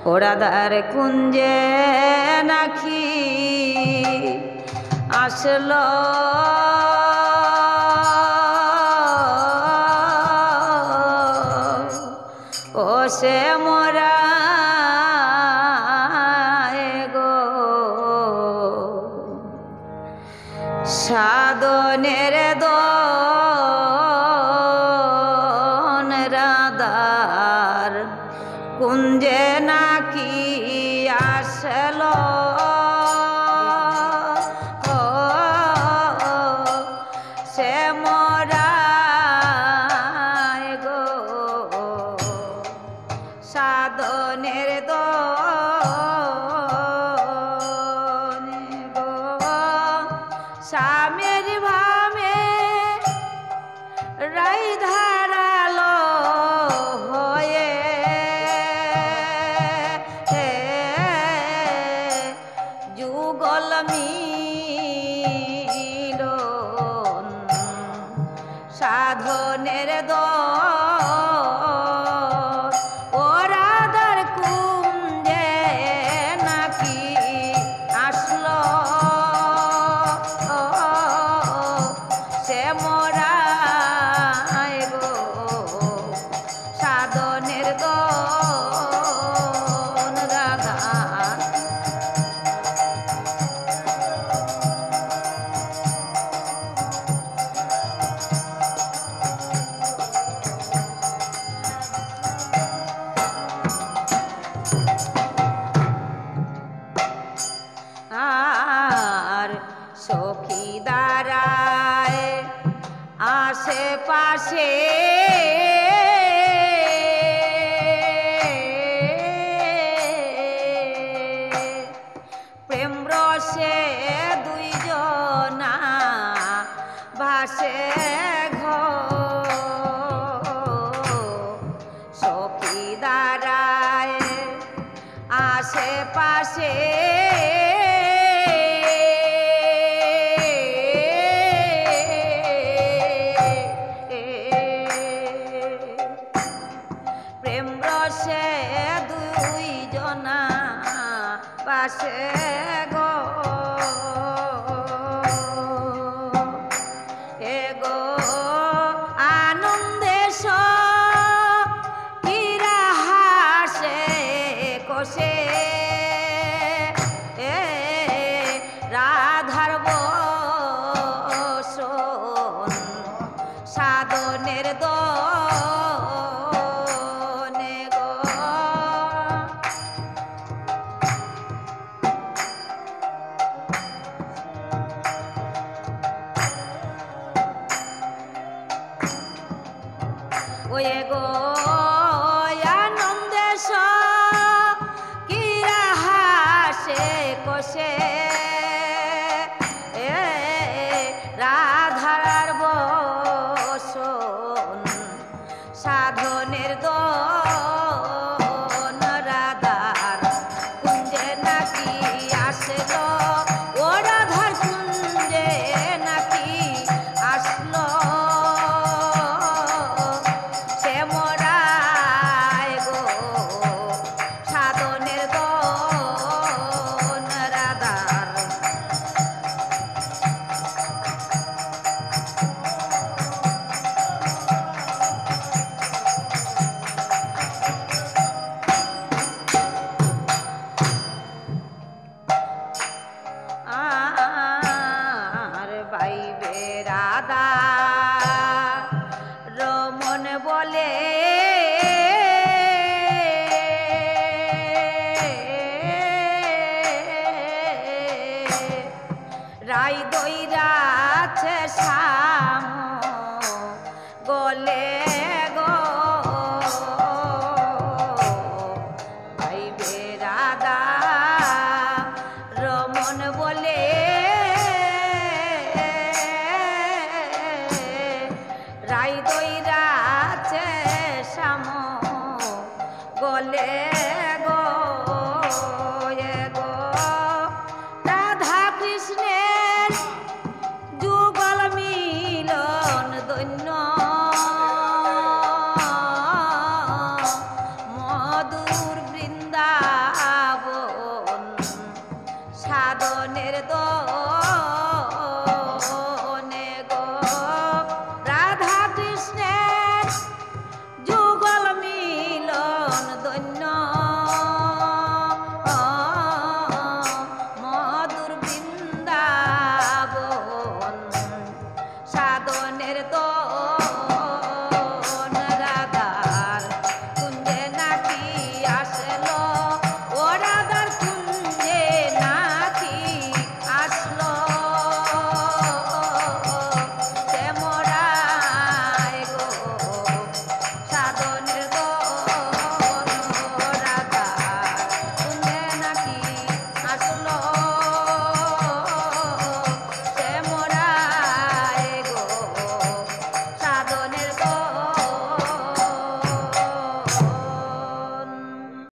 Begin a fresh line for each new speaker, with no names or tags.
ওরাদার কুঞ্জে নাকি আসলো ও সে মোরা গো সাধনের দন রাধার কুঞ্জে নাকি আসলো সে মোরা গো সাধনের দন গো স্বামীর ভামে রাই ধারালো হয়ে যুগল মিলন সাধনের ও রাধার কুঞ্জে নাকি আসলো সে মোরা গো সাধনের দন রাধা আর সখী দাঁড়ায় আশেপাশে প্রেম রসে দুইজনা ভাসে সখী দাঁড়ায় আশেপাশে প্রেম রসে দুইজনা পাশে গো এ গো আনন্দে সখীরা হাসে কষে রাধার বসন সাধনের দনে গো ওয়ে গো আনন্দে সখীরা হাসে কষে রাধার বসন সাধনের দন রাধার কুঞ্জে নাকি আসলো ও রাধার কুঞ্জে নাকি আসলো সে মোরা গো সাধনের দন রাধার আর বাইবে রাধা রমন বলে রাই দইরাছে শাম গলে গো বাইবে রাধা রমন বলে রাই দইরাছে শাম গলে গো